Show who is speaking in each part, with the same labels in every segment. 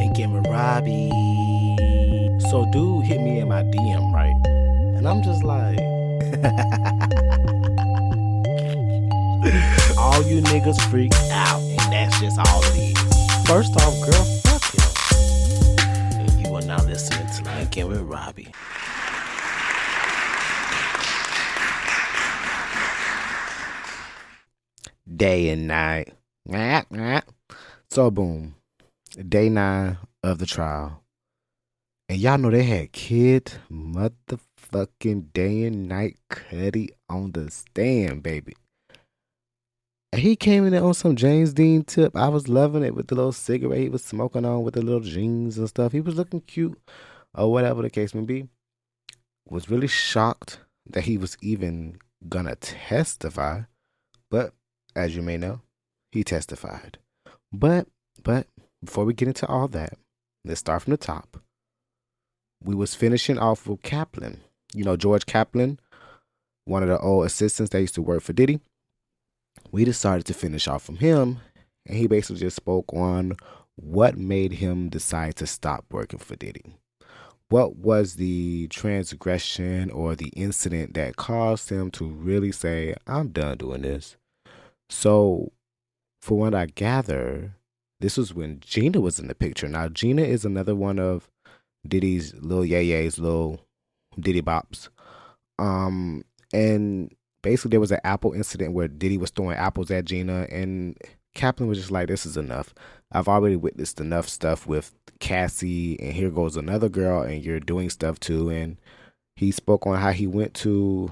Speaker 1: Linkin with Robbie. So dude hit me in my DM, right? And I'm just like, all you niggas freak out, and that's just all it is. First off, girl, fuck him. And you are now listening to Linkin with Robbie. Day and night. So boom, day 9 of the trial. And y'all know they had Kid motherfucking Day and Night Cudi on the stand, baby. And he came in there on some James Dean tip. I was loving it with the little cigarette he was smoking on with the little jeans and stuff. He was looking cute or whatever the case may be. Was really shocked that he was even gonna testify. But as you may know, he testified. But before we get into all that, let's start from the top. We was finishing off with Kaplan. You know, George Kaplan, one of the old assistants that used to work for Diddy. We decided to finish off from him, and he basically just spoke on what made him decide to stop working for Diddy. What was the transgression or the incident that caused him to really say, I'm done doing this? So, for what I gather, this was when Gina was in the picture. Now, Gina is another one of Diddy's little yayas, little Diddy bops. And basically there was an apple incident where Diddy was throwing apples at Gina, and Kaplan was just like, this is enough. I've already witnessed enough stuff with Cassie, and here goes another girl, and you're doing stuff too. And he spoke on how he went to,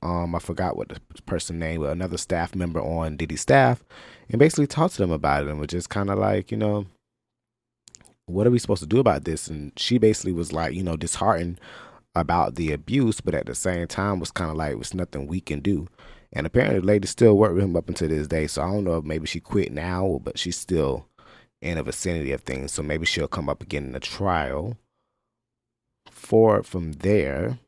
Speaker 1: I forgot what the person name, but another staff member on Diddy's staff, and basically talked to them about it, and was just kind of like, you know, what are we supposed to do about this? And she basically was like, you know, disheartened about the abuse, but at the same time was kind of like, it's nothing we can do. And apparently the lady still worked with him up until this day. So I don't know if maybe she quit now, but she's still in the vicinity of things. So maybe she'll come up again in the trial. From there,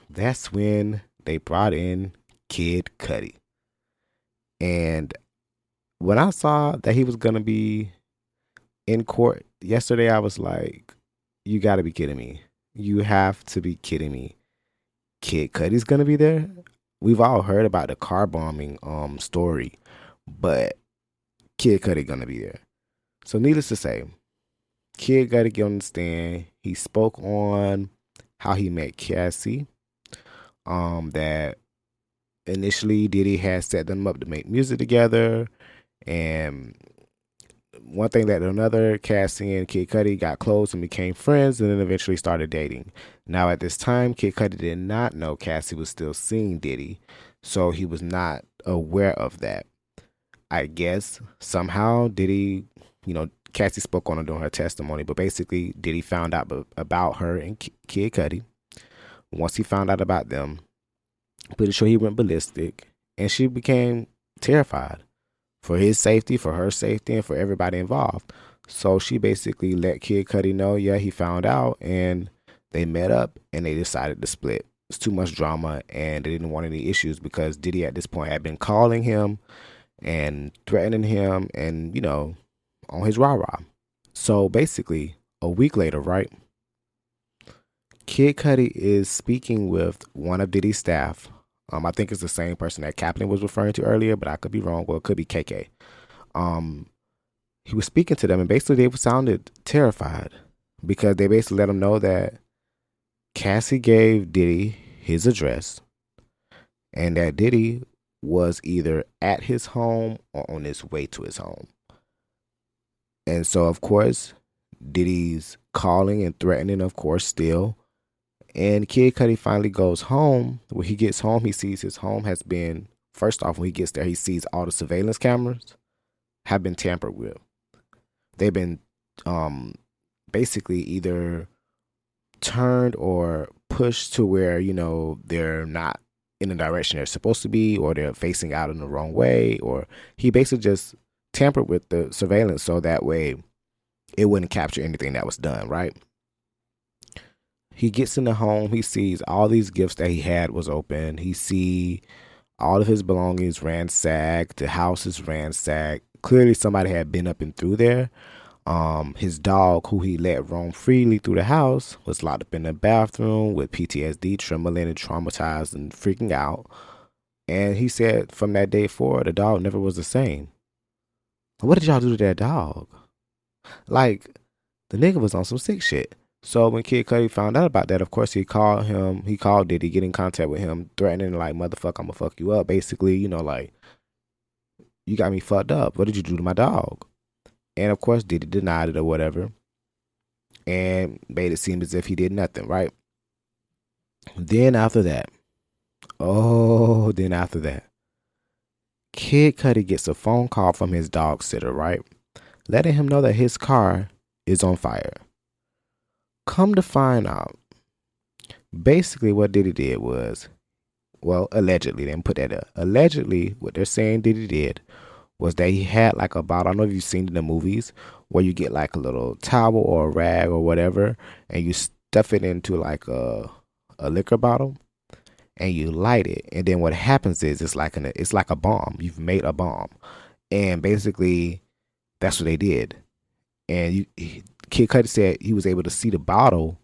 Speaker 1: that's when they brought in Kid Cudi. And when I saw that he was going to be in court yesterday, I was like, you got to be kidding me. You have to be kidding me. Kid Cudi's going to be there? We've all heard about the car bombing story, but Kid Cudi going to be there. So needless to say, Kid got to get on the stand. He spoke on how he met Cassie. That initially Diddy had set them up to make music together, and one thing that another, Cassie and Kid Cudi got close and became friends, and then eventually started dating. Now at this time, Kid Cudi did not know Cassie was still seeing Diddy, so he was not aware of that. I guess somehow Diddy, you know, Cassie spoke on it during her testimony, but basically Diddy found out about her and Kid Cudi. Once he found out about them, pretty sure he went ballistic, and she became terrified for his safety, for her safety, and for everybody involved. So she basically let Kid Cudi know, yeah, he found out, and they met up, and they decided to split. It's too much drama, and they didn't want any issues because Diddy at this point had been calling him and threatening him and, you know, on his rah-rah. So basically, a week later, right, Kid Cudi is speaking with one of Diddy's staff. I think it's the same person that Kaplan was referring to earlier, but I could be wrong. Well, it could be KK. He was speaking to them, and basically they sounded terrified because they basically let him know that Cassie gave Diddy his address, and that Diddy was either at his home or on his way to his home. And so, of course, Diddy's calling and threatening, of course, still. And Kid Cudi finally goes home. When he gets home, he sees his home has been, first off, when he gets there, he sees all the surveillance cameras have been tampered with. They've been basically either turned or pushed to where, you know, they're not in the direction they're supposed to be, or they're facing out in the wrong way, or he basically just tampered with the surveillance so that way it wouldn't capture anything that was done, right? He gets in the home, he sees all these gifts that he had was open. He see all of his belongings ransacked, the house is ransacked. Clearly somebody had been up and through there. His dog, who he let roam freely through the house, was locked up in the bathroom with PTSD, trembling and traumatized and freaking out. And he said from that day forward, the dog never was the same. What did y'all do to that dog? Like, the nigga was on some sick shit. So when Kid Cudi found out about that, of course he called Diddy, get in contact with him, threatening like, motherfucker, I'm gonna fuck you up. Basically, you know, like, you got me fucked up. What did you do to my dog? And of course Diddy denied it or whatever, and made it seem as if he did nothing, right? Then after that, Kid Cudi gets a phone call from his dog sitter, right? Letting him know that his car is on fire. Come to find out, basically what Diddy did was, well, allegedly, they didn't put that up. Allegedly, what they're saying Diddy did was that he had like a bottle. I don't know if you've seen it in the movies where you get like a little towel or a rag or whatever, and you stuff it into like a liquor bottle, and you light it. And then what happens is it's like a bomb. You've made a bomb, and basically that's what they did. And Kid Cudi said he was able to see the bottle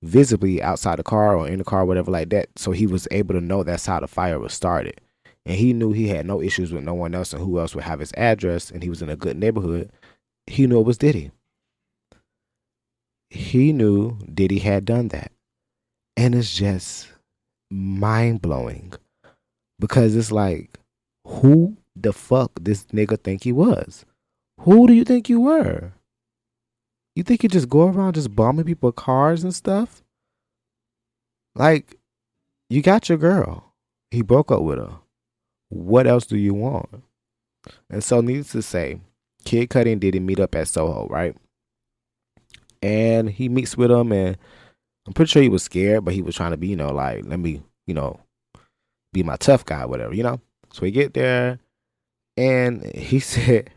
Speaker 1: visibly outside the car or in the car, whatever like that. So he was able to know that's how the fire was started. And he knew he had no issues with no one else, and who else would have his address, and he was in a good neighborhood. He knew it was Diddy. He knew Diddy had done that. And it's just mind-blowing. Because it's like, who the fuck this nigga think he was? Who do you think you were? You think you just go around just bombing people's cars and stuff? Like, you got your girl. He broke up with her. What else do you want? And so, needless to say, Kid Cudi and Diddy meet up at Soho, right? And he meets with him, and I'm pretty sure he was scared, but he was trying to be, you know, like, let me, you know, be my tough guy, whatever, you know? So we get there, and he said,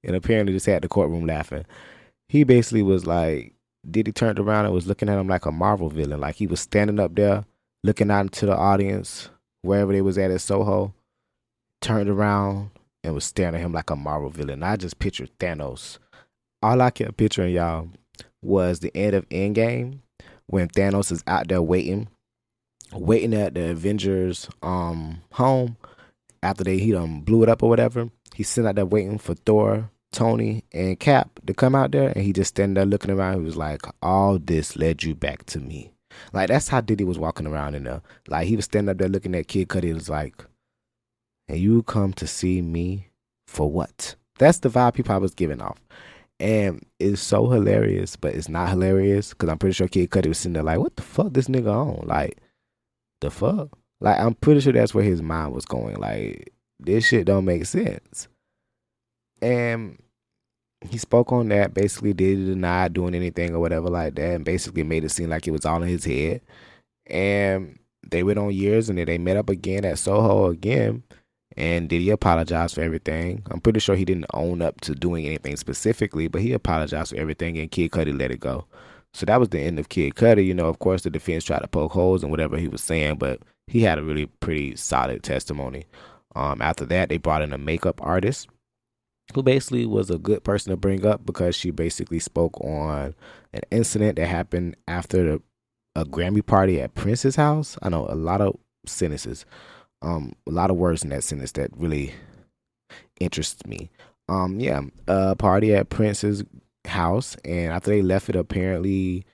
Speaker 1: and apparently just had the courtroom laughing. He basically was like, Diddy turned around and was looking at him like a Marvel villain. Like he was standing up there, looking out into the audience, wherever they was at Soho, turned around and was staring at him like a Marvel villain. I just pictured Thanos. All I kept picturing, y'all, was the end of Endgame when Thanos is out there waiting at the Avengers home after he done blew it up or whatever. He's sitting out there waiting for Thor, Tony, and Cap to come out there, and he just standing there looking around. He was like, all this led you back to me. Like, that's how Diddy was walking around in there. Like, he was standing up there looking at Kid Cudi. It was like, and you come to see me for what? That's the vibe he probably was giving off. And it's so hilarious, but it's not hilarious because I'm pretty sure Kid Cudi was sitting there like, what the fuck this nigga on? Like, the fuck? Like, I'm pretty sure that's where his mind was going. Like, this shit don't make sense. And he spoke on that, basically did deny doing anything or whatever like that, and basically made it seem like it was all in his head. And they went on years, and then they met up again at Soho again, and Diddy apologized for everything. I'm pretty sure he didn't own up to doing anything specifically, but he apologized for everything, and Kid Cudi let it go. So that was the end of Kid Cudi. You know, of course, the defense tried to poke holes in whatever he was saying, but he had a really pretty solid testimony. After that, they brought in a makeup artist who basically was a good person to bring up because she basically spoke on an incident that happened after a Grammy party at Prince's house. I know a lot of sentences, a lot of words in that sentence that really interests me. A party at Prince's house, and after they left it, apparently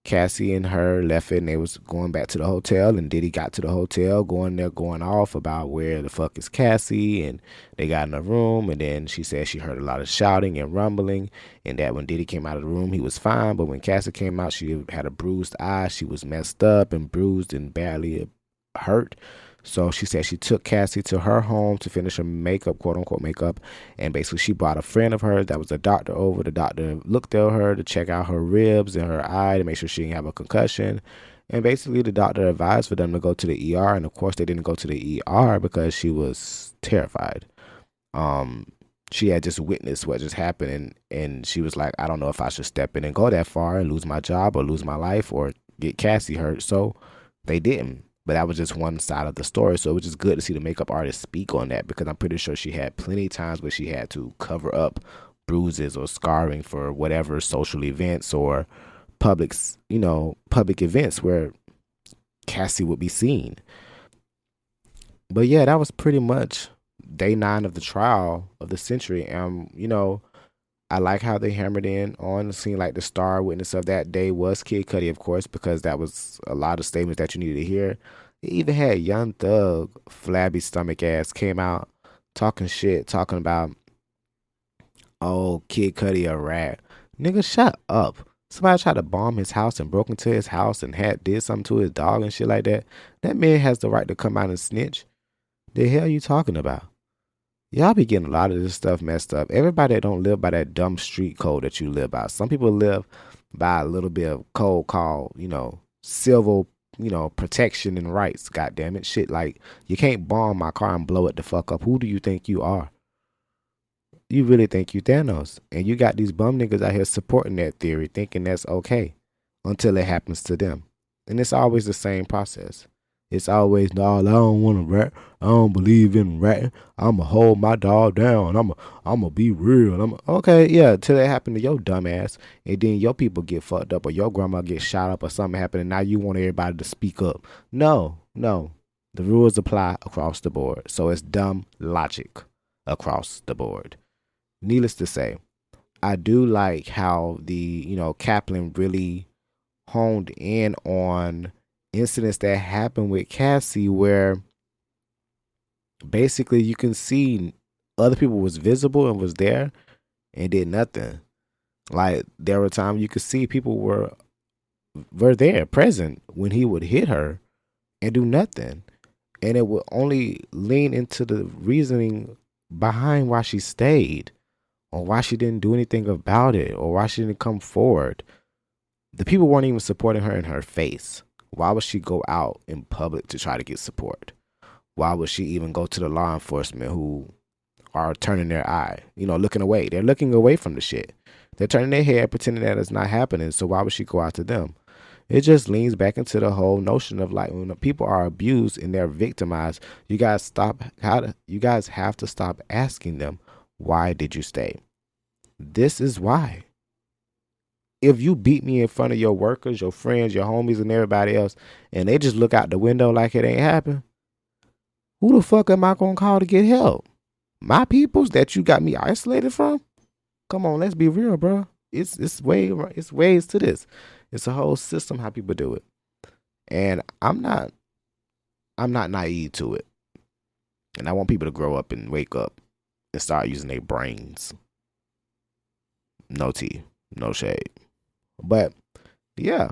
Speaker 1: Cassie and her left it, and they was going back to the hotel, and Diddy got to the hotel, going off about where the fuck is Cassie, and they got in a room, and then she said she heard a lot of shouting and rumbling, and that when Diddy came out of the room, he was fine, but when Cassie came out, she had a bruised eye, she was messed up and bruised and badly hurt. So she said she took Cassie to her home to finish her makeup, quote unquote makeup. And basically she brought a friend of hers that was a doctor over. The doctor looked at her to check out her ribs and her eye to make sure she didn't have a concussion. And basically the doctor advised for them to go to the ER. And of course they didn't go to the ER because she was terrified. She had just witnessed what just happened. And she was like, I don't know if I should step in and go that far and lose my job or lose my life or get Cassie hurt. So they didn't. But that was just one side of the story. So it was just good to see the makeup artist speak on that because I'm pretty sure she had plenty of times where she had to cover up bruises or scarring for whatever social events or public events where Cassie would be seen. But yeah, that was pretty much day 9 of the trial of the century. And, I like how they hammered in on the scene, like the star witness of that day was Kid Cudi, of course, because that was a lot of statements that you needed to hear. It even had Young Thug, flabby stomach ass, came out talking shit, talking about, oh, Kid Cudi a rat. Nigga, shut up. Somebody tried to bomb his house and broke into his house and did something to his dog and shit like that. That man has the right to come out and snitch. The hell you talking about? Y'all be getting a lot of this stuff messed up. Everybody that don't live by that dumb street code that you live by. Some people live by a little bit of code called, civil, protection and rights. God damn it. Shit, like, you can't bomb my car and blow it the fuck up. Who do you think you are? You really think you Thanos. And you got these bum niggas out here supporting that theory, thinking that's okay until it happens to them. And it's always the same process. It's always, no, I don't want to rat. I don't believe in ratting. I'ma hold my dog down. I'ma be real. Okay, yeah, till that happened to your dumb ass. And then your people get fucked up or your grandma get shot up or something happened and now you want everybody to speak up. No. The rules apply across the board. So it's dumb logic across the board. Needless to say, I do like how the, Kaplan really honed in on incidents that happened with Cassie where basically you can see other people was visible and was there and did nothing. Like there were times you could see people were there present when he would hit her and do nothing. And it would only lean into the reasoning behind why she stayed or why she didn't do anything about it or why she didn't come forward. The people weren't even supporting her in her face. Why would she go out in public to try to get support? Why would she even go to the law enforcement who are turning their eye, looking away? They're looking away from the shit. They're turning their head, pretending that it's not happening. So why would she go out to them? It just leans back into the whole notion of like when people are abused and they're victimized, you guys have to stop asking them, why did you stay? This is why. If you beat me in front of your workers, your friends, your homies, and everybody else, and they just look out the window like it ain't happened, who the fuck am I gonna call to get help? My peoples that you got me isolated from? Come on, let's be real, bro. It's ways to this. It's a whole system how people do it, and I'm not naive to it. And I want people to grow up and wake up and start using their brains. No tea, no shade. But yeah,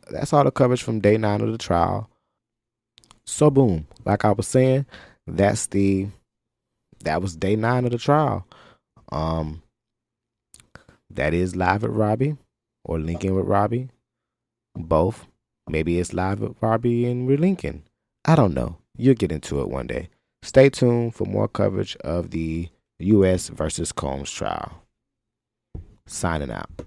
Speaker 1: that's all the coverage from day 9 of the trial. So boom, like I was saying, that was day 9 of the trial. That is Live with Robbie or Linkin with Robbie. Both. Maybe it's Live with Robbie and we're Linkin. I don't know. You'll get into it one day. Stay tuned for more coverage of the U.S. versus Combs trial. Signing out.